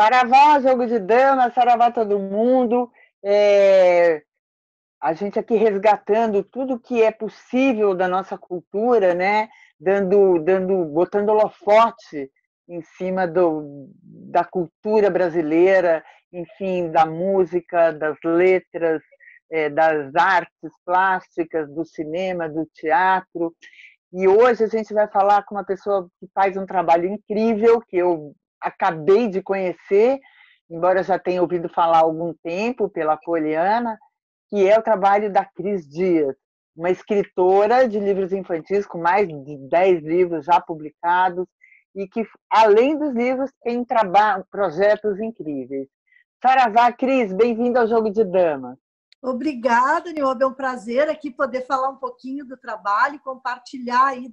Saravá, jogo de dama, saravá todo mundo. É, a gente aqui resgatando tudo que é possível da nossa cultura, né? Botando holofote em cima da cultura brasileira, enfim, da música, das letras, das artes plásticas, do cinema, do teatro. E hoje a gente vai falar com uma pessoa que faz um trabalho incrível, que eu acabei de conhecer, embora já tenha ouvido falar há algum tempo pela Poliana, que é o trabalho da Cris Dias, uma escritora de livros infantis com mais de 10 livros já publicados e que, além dos livros, tem projetos incríveis. Saravá, Cris, bem-vinda ao Jogo de Damas. Obrigada, Niobe. É um prazer aqui poder falar um pouquinho do trabalho, compartilhar aí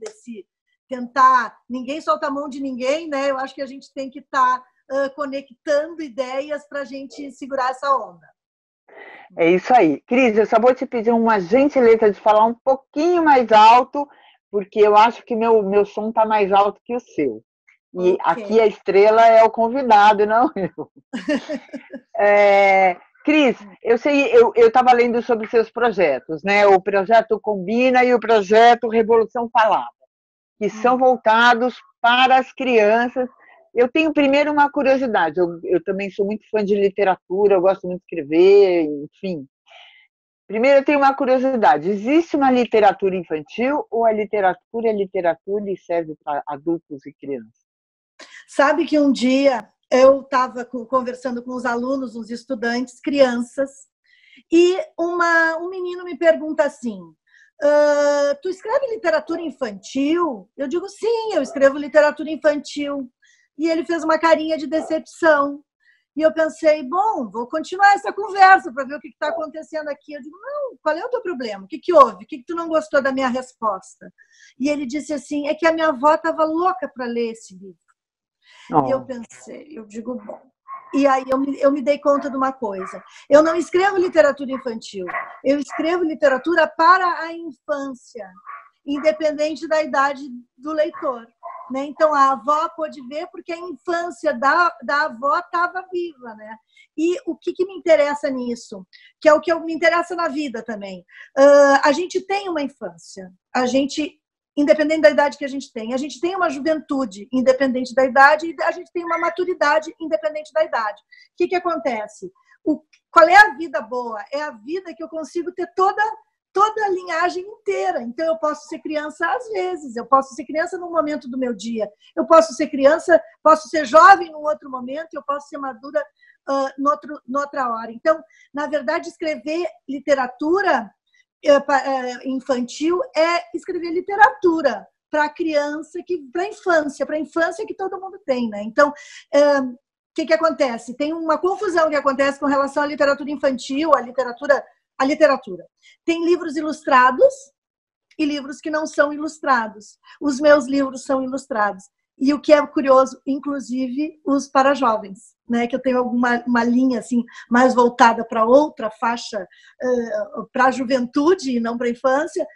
tentar, ninguém solta a mão de ninguém, né? Eu acho que a gente tem que estar conectando ideias para a gente segurar essa onda. É isso aí. Cris, eu só vou te pedir uma gentileza de falar um pouquinho mais alto, porque eu acho que meu som está mais alto que o seu. E okay. Aqui a estrela é o convidado, não eu. Cris, eu sei, eu estava lendo sobre seus projetos, né? O projeto Combina e o projeto Revolução Falada, que são voltados para as crianças. Eu tenho primeiro uma curiosidade, eu também sou muito fã de literatura, eu gosto muito de escrever, enfim. Primeiro eu tenho uma curiosidade, existe uma literatura infantil ou a literatura é literatura e serve para adultos e crianças? Sabe que um dia eu estava conversando com os alunos, uns estudantes, crianças, e um menino me pergunta assim, tu escreve literatura infantil? Eu digo, sim, eu escrevo literatura infantil. E ele fez uma carinha de decepção. E eu pensei, bom, vou continuar essa conversa para ver o que está acontecendo aqui. Eu digo, não, qual é o teu problema? O que houve? O que tu não gostou da minha resposta? E ele disse assim, é que a minha avó estava louca para ler esse livro. Oh. E eu pensei, eu digo, bom. E aí eu me dei conta de uma coisa. Eu não escrevo literatura infantil. Eu escrevo literatura para a infância, independente da idade do leitor. Né? Então, a avó pôde ver porque a infância da avó estava viva. Né? E o que me interessa nisso? Que é o que me interessa na vida também. A gente tem uma infância. A gente... independente da idade que a gente tem uma juventude independente da idade e a gente tem uma maturidade independente da idade. O que acontece? Qual é a vida boa? É a vida que eu consigo ter toda a linhagem inteira. Então, eu posso ser criança às vezes, eu posso ser criança num momento do meu dia, eu posso ser criança, posso ser jovem num outro momento, eu posso ser madura noutra hora. Então, na verdade, escrever literatura infantil é escrever literatura para a criança, para a infância que todo mundo tem, né? Então, o que acontece? Tem uma confusão que acontece com relação à literatura infantil, à literatura. Tem livros ilustrados e livros que não são ilustrados. Os meus livros são ilustrados. E o que é curioso, inclusive os para jovens, né? Que eu tenho uma linha assim mais voltada para outra faixa, para a juventude e não para a infância,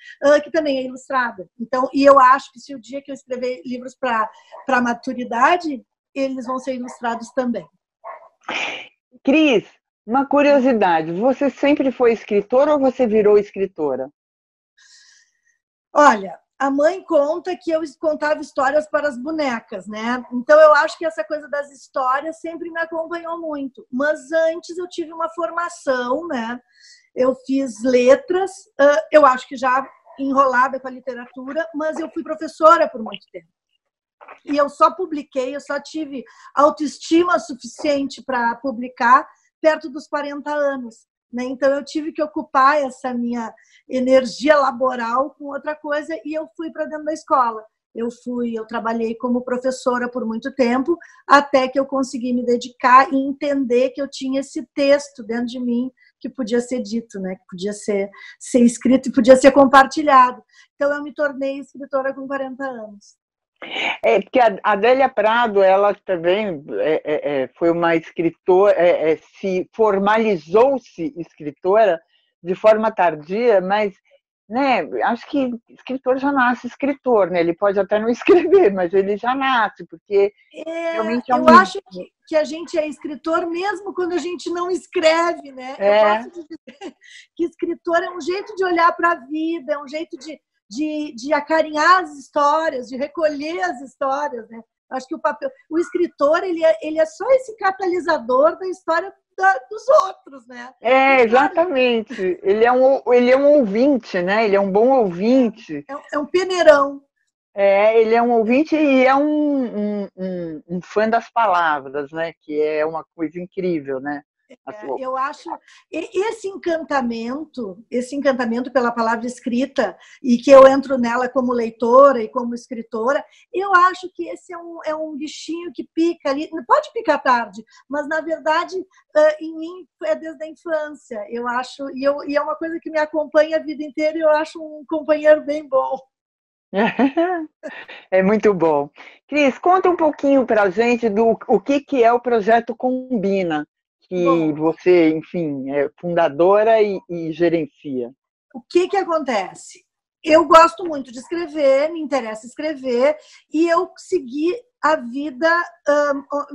que também é ilustrada. Então, e eu acho que se o dia que eu escrever livros para a maturidade, eles vão ser ilustrados também. Cris, uma curiosidade, você sempre foi escritora ou você virou escritora? Olha, a mãe conta que eu contava histórias para as bonecas, né? Então, eu acho que essa coisa das histórias sempre me acompanhou muito. Mas antes eu tive uma formação, né? Eu fiz letras, eu acho que já enrolada com a literatura, mas eu fui professora por muito tempo. E eu só publiquei, eu só tive autoestima suficiente para publicar perto dos 40 anos. Né? Então, eu tive que ocupar essa minha energia laboral com outra coisa e eu fui para dentro da escola. Eu trabalhei como professora por muito tempo, até que eu consegui me dedicar e entender que eu tinha esse texto dentro de mim que podia ser dito, né? Que podia ser escrito e podia ser compartilhado. Então, eu me tornei escritora com 40 anos. Porque a Adélia Prado, ela também foi uma escritora, se formalizou-se escritora de forma tardia, mas né? Acho que escritor já nasce escritor, né? Ele pode até não escrever, mas ele já nasce, porque realmente é Eu um. acho que a gente é escritor mesmo quando a gente não escreve, né? Eu É, gosto de dizer que escritor é um jeito de olhar para a vida, é um jeito de acarinhar as histórias, de recolher as histórias, né? Acho que o escritor ele é só esse catalisador da história dos outros, né? E claro, exatamente. Ele é um ouvinte, né? Ele é um bom ouvinte. é um peneirão. Ele é um ouvinte e é um fã das palavras, né? Que é uma coisa incrível, né? Eu acho esse encantamento pela palavra escrita, e que eu entro nela como leitora e como escritora, eu acho que esse é um bichinho que pica ali, pode picar tarde, mas na verdade em mim é desde a infância, eu acho, e é uma coisa que me acompanha a vida inteira, e eu acho um companheiro bem bom. É muito bom. Cris, conta um pouquinho para a gente do o que é o projeto Combina, que Bom, você, enfim, é fundadora e gerencia. o que acontece? Eu gosto muito de escrever, me interessa escrever, e eu segui a vida,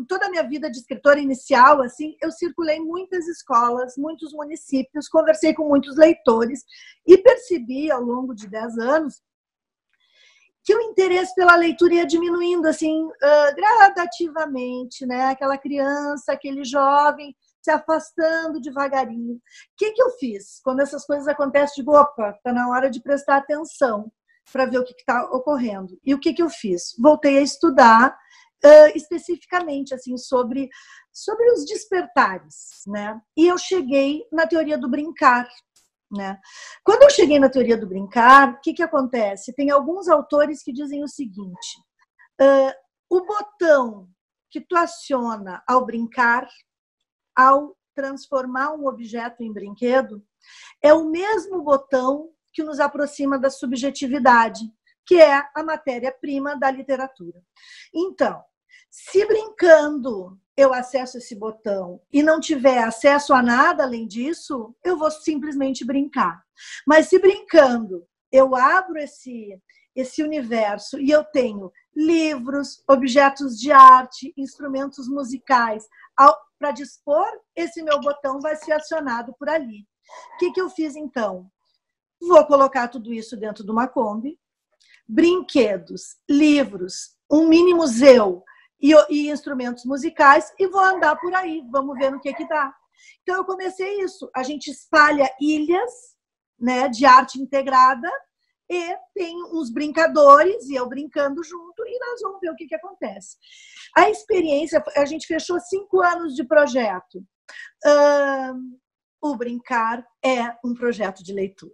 toda a minha vida de escritora inicial, assim, eu circulei muitas escolas, muitos municípios, conversei com muitos leitores e percebi ao longo de 10 anos que o interesse pela leitura ia diminuindo, assim, gradativamente, né? Aquela criança, aquele jovem se afastando devagarinho. O que eu fiz? Quando essas coisas acontecem, digo, opa, está na hora de prestar atenção para ver o que está ocorrendo. E o que eu fiz? Voltei a estudar especificamente assim sobre os despertares, né? E eu cheguei na teoria do brincar, né? Quando eu cheguei na teoria do brincar, o que acontece? Tem alguns autores que dizem o seguinte: o botão que tu aciona ao brincar, ao transformar um objeto em brinquedo, é o mesmo botão que nos aproxima da subjetividade, que é a matéria-prima da literatura. Então, se brincando eu acesso esse botão e não tiver acesso a nada além disso, eu vou simplesmente brincar. Mas se brincando eu abro esse universo e eu tenho livros, objetos de arte, instrumentos musicais para dispor, esse meu botão vai ser acionado por ali. O que eu fiz então? Vou colocar tudo isso dentro de uma Kombi, brinquedos, livros, um mini museu e instrumentos musicais, e vou andar por aí, vamos ver no que dá. Então eu comecei isso, a gente espalha ilhas, né, de arte integrada, e tem uns brincadores, e eu brincando junto, e nós vamos ver o que acontece. A experiência, a gente fechou 5 anos de projeto. O Brincar é um projeto de leitura.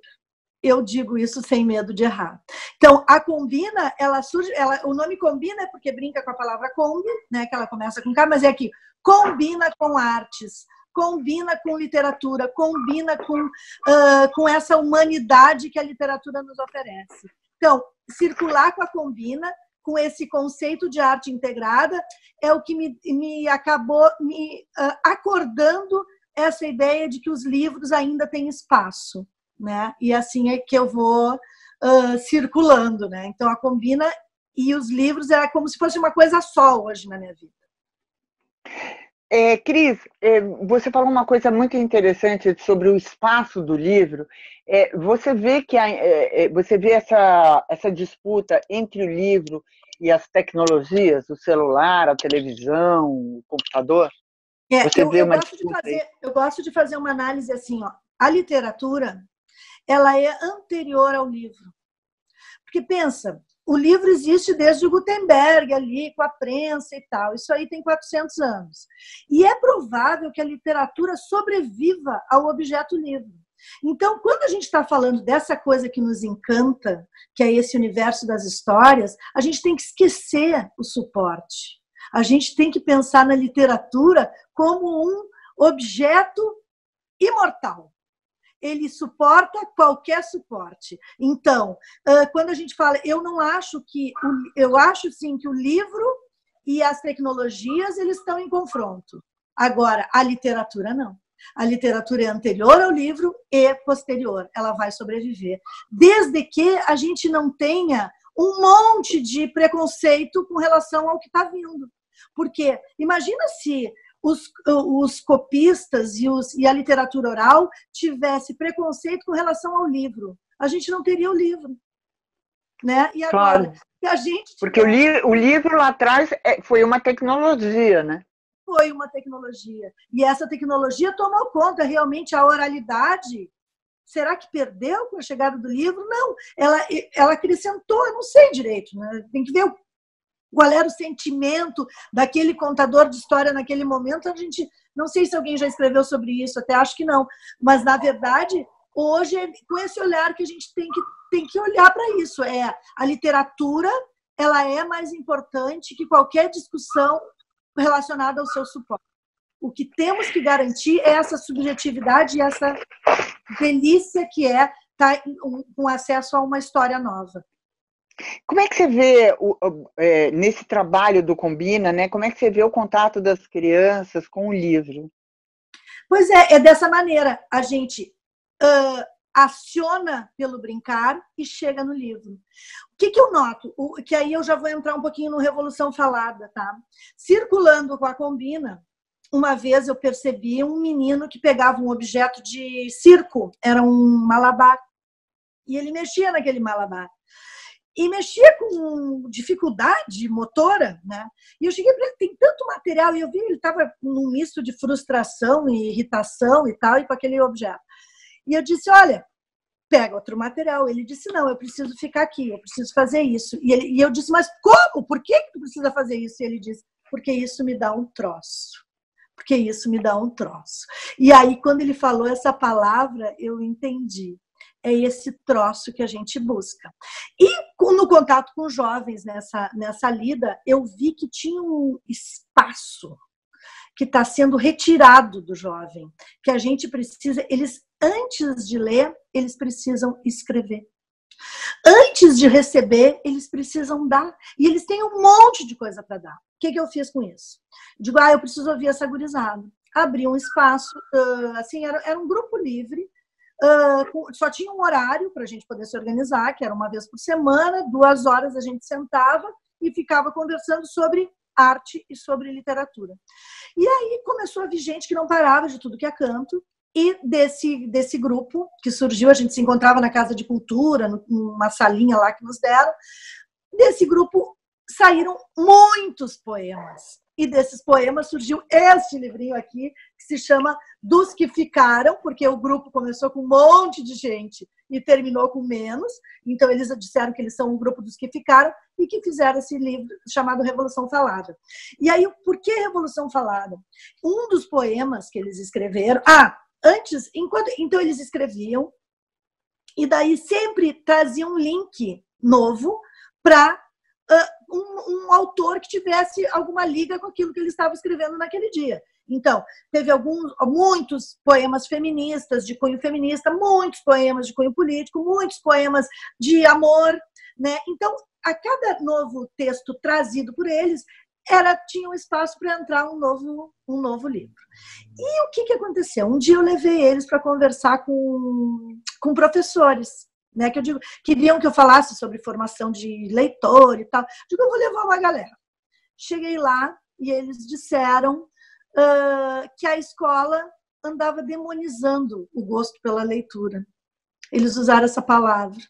Eu digo isso sem medo de errar. Então, a Combina, ela surge, o nome Combina é porque brinca com a palavra Kombi, né, que ela começa com K, mas é aqui, combina com artes, combina com literatura, combina com essa humanidade que a literatura nos oferece. Então, circular com a Combina, com esse conceito de arte integrada, é o que me acabou me acordando essa ideia de que os livros ainda têm espaço, né? E assim é que eu vou circulando, né? Então a Combina e os livros é como se fosse uma coisa só hoje na minha vida. Cris, você falou uma coisa muito interessante sobre o espaço do livro. Você vê que você vê essa disputa entre o livro e as tecnologias, o celular, a televisão, o computador? Você vê uma disputa aí? Eu gosto de fazer uma análise assim, ó. A literatura, ela é anterior ao livro. Porque pensa, o livro existe desde o Gutenberg ali, com a prensa e tal. Isso aí tem 400 anos. E é provável que a literatura sobreviva ao objeto livro. Então, quando a gente está falando dessa coisa que nos encanta, que é esse universo das histórias, a gente tem que esquecer o suporte. A gente tem que pensar na literatura como um objeto imortal. Ele suporta qualquer suporte. Então, quando a gente fala, eu acho sim que o livro e as tecnologias eles estão em confronto. Agora, a literatura não. A literatura é anterior ao livro e posterior, ela vai sobreviver. Desde que a gente não tenha um monte de preconceito com relação ao que está vindo. Porque imagina se os copistas e a literatura oral tivesse preconceito com relação ao livro. A gente não teria o livro. Né? E agora, claro. se a gente porque o livro lá atrás foi uma tecnologia, né? Foi uma tecnologia. E essa tecnologia tomou conta, realmente, a oralidade. Será que perdeu com a chegada do livro? Não, ela acrescentou, eu não sei direito, né? Tem que ver qual era o sentimento daquele contador de história naquele momento. A gente não sei se alguém já escreveu sobre isso, até acho que não. Mas, na verdade, hoje, com esse olhar que a gente tem que olhar para isso. A literatura, ela é mais importante que qualquer discussão relacionada ao seu suporte. O que temos que garantir é essa subjetividade e essa delícia que é estar com acesso a uma história nova. Como é que você vê nesse trabalho do Combina, né? Como é que você vê o contato das crianças com o livro? Pois é dessa maneira. A gente aciona pelo brincar e chega no livro. O que eu noto? Que aí eu já vou entrar um pouquinho no Revolução Falada, tá? Circulando com a Combina, uma vez eu percebi um menino que pegava um objeto de circo, era um malabar, e ele mexia naquele malabar. E mexia com dificuldade motora, né? E eu cheguei para ele, tem tanto material, e eu vi ele estava num misto de frustração e irritação e tal, e com aquele objeto. E eu disse, olha, pega outro material. Ele disse, não, eu preciso ficar aqui, eu preciso fazer isso. E eu disse, mas como? Por que tu precisa fazer isso? E ele disse, porque isso me dá um troço. Porque isso me dá um troço. E aí, quando ele falou essa palavra, eu entendi. É esse troço que a gente busca. E no contato com jovens nessa lida, eu vi que tinha um espaço que está sendo retirado do jovem, que a gente precisa, eles, antes de ler, eles precisam escrever. Antes de receber, eles precisam dar. E eles têm um monte de coisa para dar. O que eu fiz com isso? Digo, eu preciso ouvir essa gurizada. Abri um espaço, assim, era um grupo livre, só tinha um horário para a gente poder se organizar, que era uma vez por semana, 2 horas a gente sentava e ficava conversando sobre arte e sobre literatura. E aí começou a vir gente que não parava de tudo que é canto, e desse grupo que surgiu, a gente se encontrava na Casa de Cultura, numa salinha lá que nos deram, desse grupo saíram muitos poemas. E desses poemas surgiu este livrinho aqui, que se chama Dos que Ficaram, porque o grupo começou com um monte de gente e terminou com menos. Então, eles disseram que eles são um grupo dos que ficaram e que fizeram esse livro chamado Revolução Falada. E aí, por que Revolução Falada? Um dos poemas que eles escreveram... então eles escreviam e daí sempre traziam um link novo para um autor que tivesse alguma liga com aquilo que ele estava escrevendo naquele dia. Então, teve muitos poemas feministas, de cunho feminista, muitos poemas de cunho político, muitos poemas de amor, né? Então, a cada novo texto trazido por eles, tinha um espaço para entrar um novo livro. E o que aconteceu? Um dia eu levei eles para conversar com professores, né, que eu digo, queriam que eu falasse sobre formação de leitor e tal. Digo, eu vou levar uma galera. Cheguei lá e eles disseram que a escola andava demonizando o gosto pela leitura. Eles usaram essa palavra.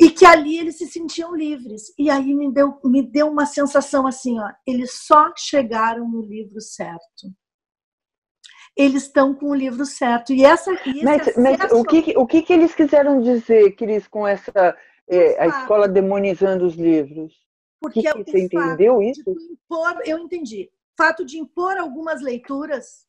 E que ali eles se sentiam livres. E aí me deu uma sensação assim, ó, eles só chegaram no livro certo. Eles estão com o livro certo. Mas o que eles quiseram dizer, Cris, com essa a escola demonizando os livros? Porque você entendeu isso? Eu entendi. O fato de impor algumas leituras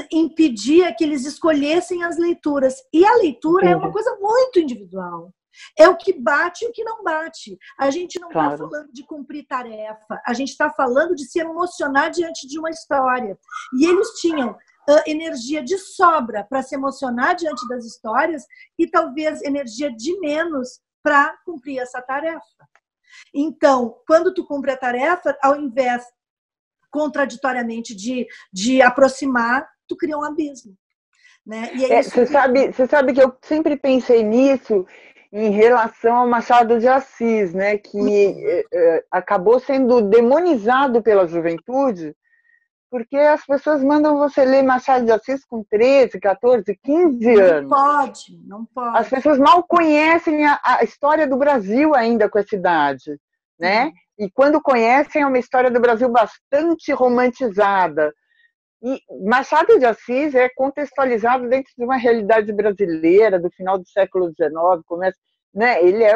impedia que eles escolhessem as leituras. E a leitura é uma coisa muito individual. É o que bate e o que não bate. A gente não está falando de cumprir tarefa, a gente está falando de se emocionar diante de uma história. E eles tinham energia de sobra para se emocionar diante das histórias e talvez energia de menos para cumprir essa tarefa. Então, quando tu cumpre a tarefa, ao invés, contraditoriamente, de aproximar, tu cria um abismo. Né? E é isso você sabe que eu sempre pensei nisso em relação ao Machado de Assis, né, que acabou sendo demonizado pela juventude, porque as pessoas mandam você ler Machado de Assis com 13, 14, 15 anos. Não pode. As pessoas mal conhecem a história do Brasil ainda com essa idade, né? E quando conhecem, é uma história do Brasil bastante romantizada. E Machado de Assis é contextualizado dentro de uma realidade brasileira do final do século XIX, começa, né? Ele é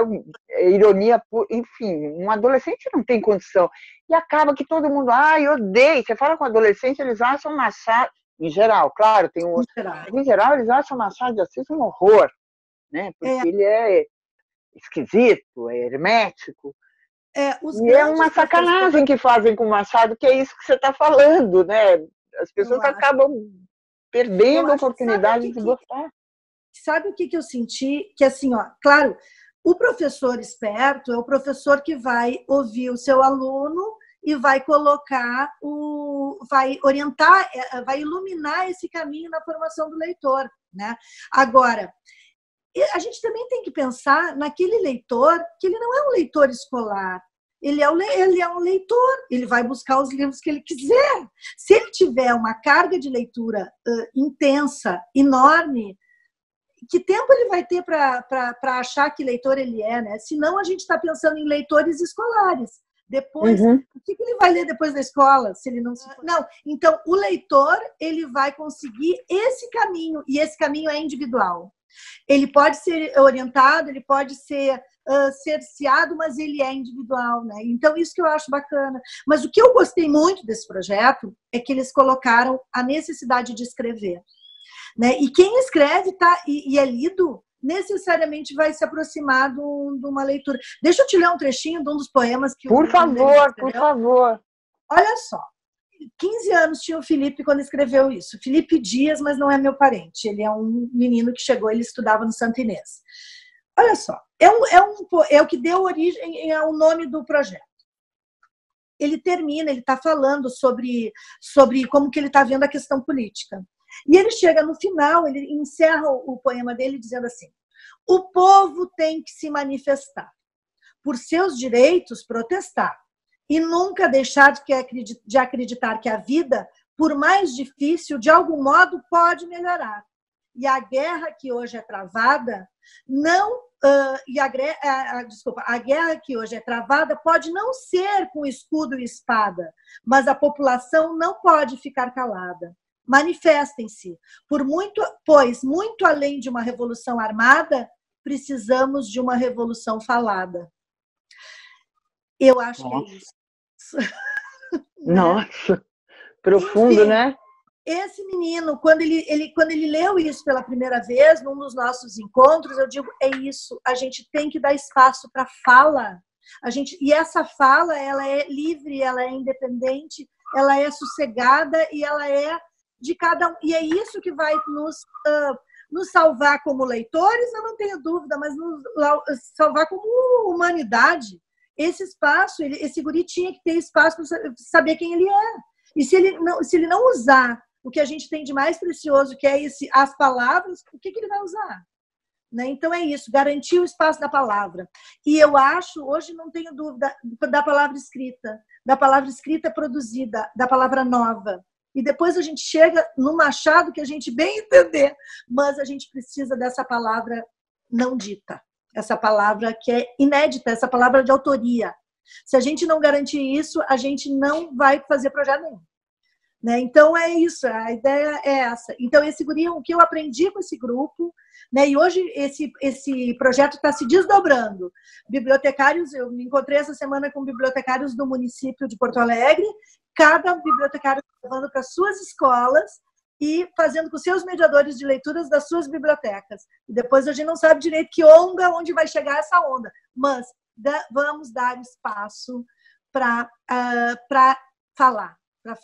ironia, enfim, um adolescente não tem condição. E acaba que todo mundo, odeia. Você fala com adolescente, eles acham Machado, em geral, claro, tem um, em geral eles acham Machado de Assis um horror, né? Porque ele é esquisito, é hermético. E é uma sacanagem que fazem com o Machado, que é isso que você está falando, né? As pessoas acabam perdendo a oportunidade de gostar. Sabe o que eu senti? Que assim, ó, claro, o professor esperto é o professor que vai ouvir o seu aluno e vai colocar vai orientar, vai iluminar esse caminho na formação do leitor, né? Agora, a gente também tem que pensar naquele leitor que ele não é um leitor escolar. Ele é um leitor, ele vai buscar os livros que ele quiser. Se ele tiver uma carga de leitura intensa, enorme, que tempo ele vai ter para achar que leitor ele é, né? Senão a gente está pensando em leitores escolares. Depois, o que ele vai ler depois da escola, se ele não se... Não, então o leitor, ele vai conseguir esse caminho, e esse caminho é individual. Ele pode ser orientado, ele pode ser cerceado, mas ele é individual, né? Então, isso que eu acho bacana. Mas o que eu gostei muito desse projeto é que eles colocaram a necessidade de escrever, né? E quem escreve e é lido, necessariamente vai se aproximar de uma leitura. Deixa eu te ler um trechinho de um dos poemas que Por favor, por favor. Olha só. 15 anos tinha o Felipe quando escreveu isso. Felipe Dias, mas não é meu parente. Ele é um menino que chegou, ele estudava no Santa Inês. Olha só, é o que deu origem ao nome do projeto. Ele termina, ele está falando sobre como que ele está vendo a questão política. E ele chega no final, ele encerra o poema dele dizendo assim: o povo tem que se manifestar, por seus direitos protestar, e nunca deixar de acreditar que a vida, por mais difícil, de algum modo pode melhorar. E a guerra que hoje é travada a guerra que hoje é travada pode não ser com escudo e espada, mas a população não pode ficar calada. Manifestem-se, pois muito além de uma revolução armada, precisamos de uma revolução falada. Eu acho que é isso. Nossa, profundo, enfim, né? Esse menino, quando ele leu isso pela primeira vez, num dos nossos encontros, eu digo, é isso, a gente tem que dar espaço para fala. E essa fala, ela é livre, ela é independente, ela é sossegada e ela é de cada um. E é isso que vai nos salvar como leitores, eu não tenho dúvida, mas nos salvar como humanidade. Esse espaço, esse guri tinha que ter espaço para saber quem ele é. E se ele não usar o que a gente tem de mais precioso, que é as palavras, o que ele vai usar? Né? Então é isso, garantir o espaço da palavra. E eu acho, hoje não tenho dúvida, da palavra escrita produzida, da palavra nova. E depois a gente chega no Machado, que a gente bem entender, mas a gente precisa dessa palavra não dita, essa palavra que é inédita, essa palavra de autoria. Se a gente não garantir isso, a gente não vai fazer projeto nenhum. Né? Então, é isso, a ideia é essa. Então, esse guri, o que eu aprendi com esse grupo, né? E hoje esse projeto está se desdobrando. Bibliotecários, eu me encontrei essa semana com bibliotecários do município de Porto Alegre, cada bibliotecário levando para suas escolas e fazendo com seus mediadores de leituras das suas bibliotecas. E depois a gente não sabe direito onde vai chegar essa onda, mas vamos dar espaço para falar. Para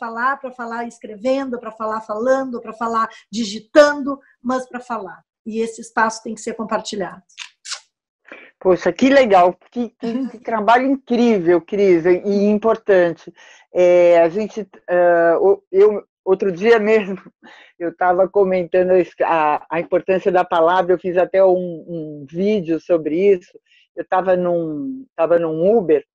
falar escrevendo, para falar falando, para falar digitando, mas para falar. E esse espaço tem que ser compartilhado. Poxa, que legal, que trabalho incrível, Cris, e importante. outro dia mesmo, eu estava comentando a importância da palavra, eu fiz até um vídeo sobre isso. Eu estava num Uber,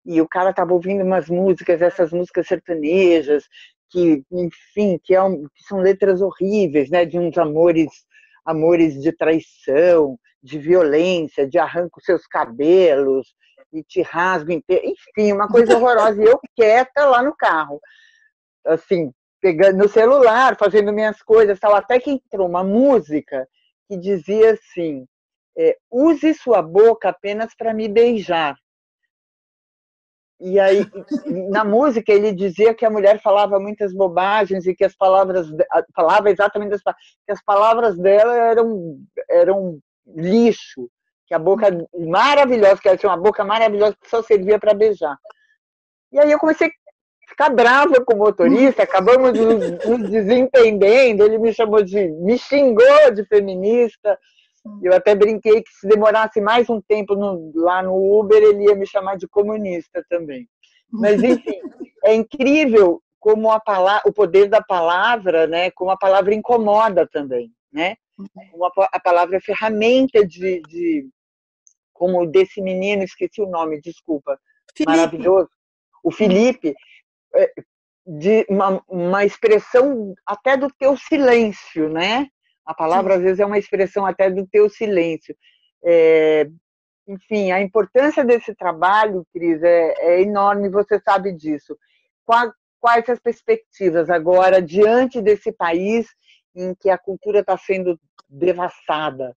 e o cara estava ouvindo umas músicas, essas músicas sertanejas, que, enfim, que são letras horríveis, né? De uns amores de traição, de violência, de arranco seus cabelos e te rasgo inteiro, enfim, uma coisa horrorosa. E eu quieta lá no carro, assim, pegando no celular, fazendo minhas coisas, tal, até que entrou uma música que dizia assim: use sua boca apenas para me beijar. E aí, na música, ele dizia que a mulher falava muitas bobagens e que falava exatamente que as palavras dela eram lixo, que a boca maravilhosa, que ela tinha uma boca maravilhosa que só servia para beijar. E aí eu comecei a ficar brava com o motorista, acabamos nos desentendendo, ele me xingou de feminista. Eu até brinquei que se demorasse mais um tempo lá no Uber, ele ia me chamar de comunista também. Mas, enfim, é incrível como o poder da palavra, né? Como a palavra incomoda também, né? Como a palavra é ferramenta como desse menino, esqueci o nome, desculpa, Felipe. Maravilhoso, o Felipe, de uma expressão até do teu silêncio, né? A palavra, às vezes, é uma expressão até do teu silêncio. Enfim, a importância desse trabalho, Cris, é enorme, você sabe disso. Quais as perspectivas agora, diante desse país em que a cultura está sendo devassada?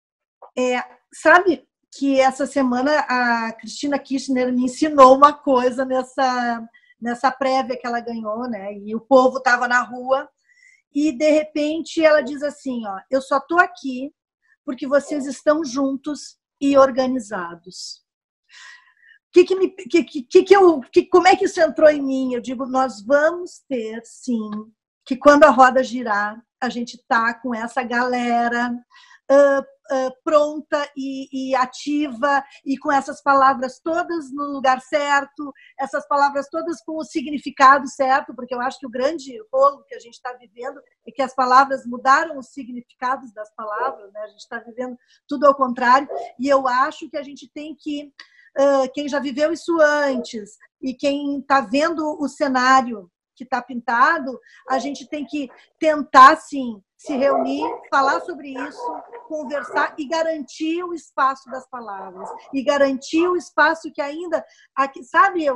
Sabe que essa semana a Cristina Kirchner me ensinou uma coisa nessa prévia que ela ganhou, né? E o povo estava na rua. E, de repente, ela diz assim, ó, eu só estou aqui porque vocês estão juntos e organizados. Como é que isso entrou em mim? Eu digo, nós vamos ter, sim, que quando a roda girar, a gente está com essa galera pronta e ativa, e com essas palavras todas no lugar certo, essas palavras todas com o significado certo, porque eu acho que o grande rolo que a gente está vivendo é que as palavras mudaram os significados das palavras, né? A gente está vivendo tudo ao contrário, e eu acho que a gente tem que, quem já viveu isso antes e quem está vendo o cenário que está pintado, a gente tem que tentar, sim, se reunir, falar sobre isso, conversar e garantir o espaço das palavras. E garantir o espaço que ainda... Sabe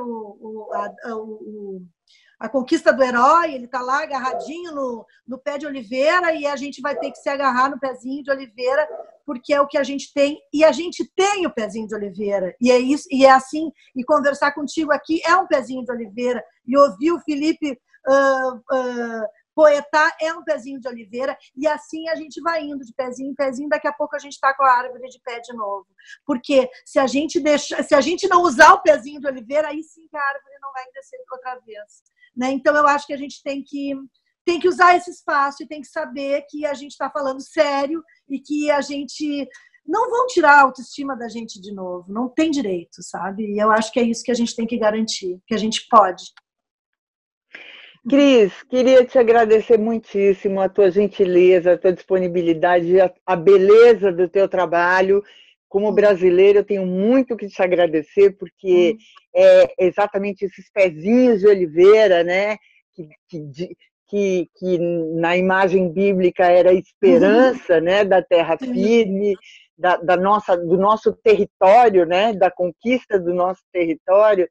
a conquista do herói? Ele está lá agarradinho no pé de oliveira e a gente vai ter que se agarrar no pezinho de oliveira porque é o que a gente tem. E a gente tem o pezinho de oliveira. E é isso, e é assim. E conversar contigo aqui é um pezinho de oliveira. E ouvir o Felipe poetar é um pezinho de oliveira, e assim a gente vai indo de pezinho em pezinho, daqui a pouco a gente está com a árvore de pé de novo. Porque se a gente não usar o pezinho de oliveira, aí sim que a árvore não vai crescer outra vez. Né? Então eu acho que a gente tem que usar esse espaço e tem que saber que a gente está falando sério e que a gente... Não vão tirar a autoestima da gente de novo, não tem direito, sabe? E eu acho que é isso que a gente tem que garantir, que a gente pode. Cris, queria te agradecer muitíssimo a tua gentileza, a tua disponibilidade, a beleza do teu trabalho. Como brasileira, eu tenho muito que te agradecer, porque é exatamente esses pezinhos de oliveira, né, que na imagem bíblica era a esperança, né, da terra firme, do nosso território, né, da conquista do nosso território.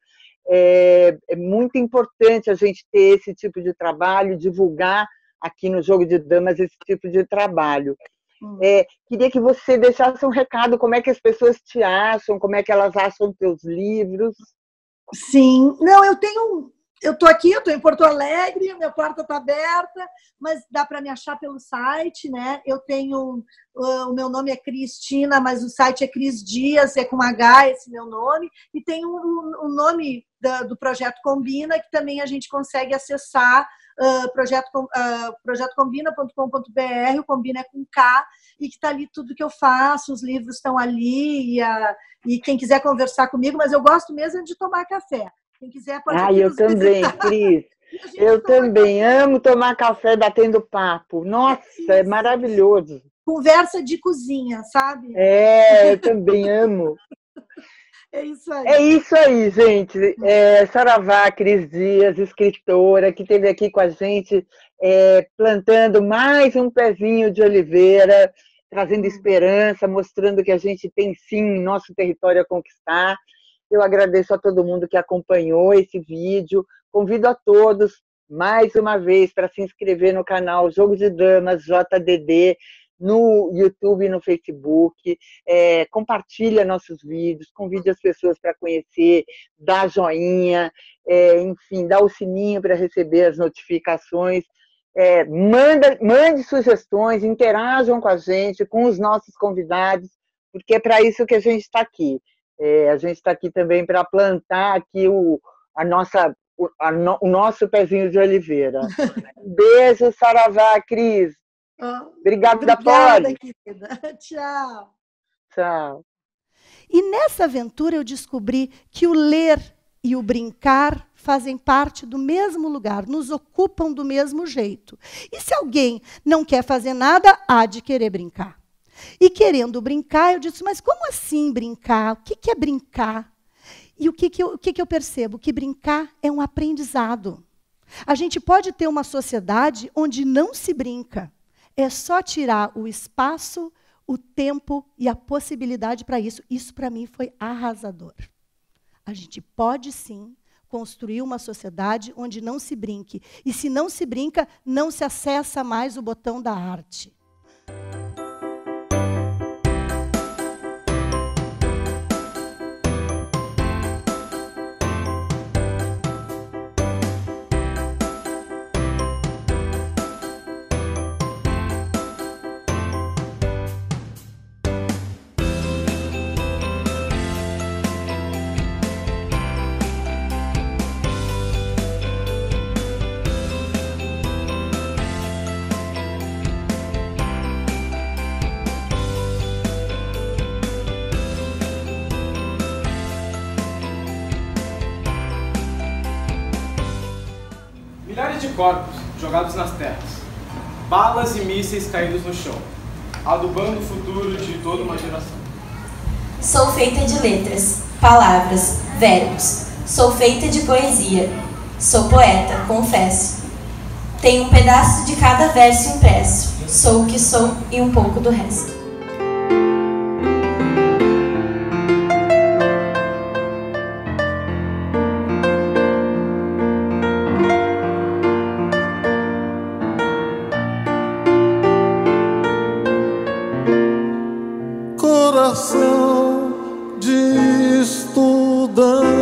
É muito importante a gente ter esse tipo de trabalho, divulgar aqui no Jogo de Damas esse tipo de trabalho. Queria que você deixasse um recado, como é que as pessoas te acham, como é que elas acham teus livros. Sim, não, eu estou aqui, eu estou em Porto Alegre, minha porta está aberta, mas dá para me achar pelo site, né? Eu tenho, o meu nome é Cristina, mas o site é Cris Dias, é com H esse meu nome, e tem o nome do Projeto Combina, que também a gente consegue acessar, projetocombina.com.br, o Combina é com K, e que está ali tudo que eu faço, os livros estão ali, e quem quiser conversar comigo, mas eu gosto mesmo de tomar café. Quem quiser pode eu também, Cris. Eu também amo tomar café batendo papo. Nossa, é maravilhoso. Conversa de cozinha, sabe? Eu também amo. É isso aí. É isso aí, gente. Saravá Cris Dias, escritora, que esteve aqui com a gente, plantando mais um pezinho de oliveira, trazendo esperança, mostrando que a gente tem, sim, nosso território a conquistar. Eu agradeço a todo mundo que acompanhou esse vídeo. Convido a todos, mais uma vez, para se inscrever no canal Jogo de Damas JDD, no YouTube e no Facebook. Compartilha nossos vídeos, convide as pessoas para conhecer, dá joinha, enfim, dá o sininho para receber as notificações. Mande sugestões, interajam com a gente, com os nossos convidados, porque é para isso que a gente está aqui. A gente está aqui também para plantar aqui o nosso pezinho de oliveira. Um beijo, saravá, Cris. Obrigada, Poli. Querida. Tchau. Tchau. E nessa aventura eu descobri que o ler e o brincar fazem parte do mesmo lugar, nos ocupam do mesmo jeito. E se alguém não quer fazer nada, há de querer brincar. E querendo brincar, eu disse, mas como assim brincar? O que é brincar? E o que eu percebo? Que brincar é um aprendizado. A gente pode ter uma sociedade onde não se brinca. É só tirar o espaço, o tempo e a possibilidade para isso. Isso, para mim, foi arrasador. A gente pode, sim, construir uma sociedade onde não se brinque. E se não se brinca, não se acessa mais o botão da arte. Milhares de corpos jogados nas terras, balas e mísseis caídos no chão, adubando o futuro de toda uma geração. Sou feita de letras, palavras, verbos. Sou feita de poesia. Sou poeta, confesso. Tenho um pedaço de cada verso impresso. Sou o que sou e um pouco do resto. Coração de estudante.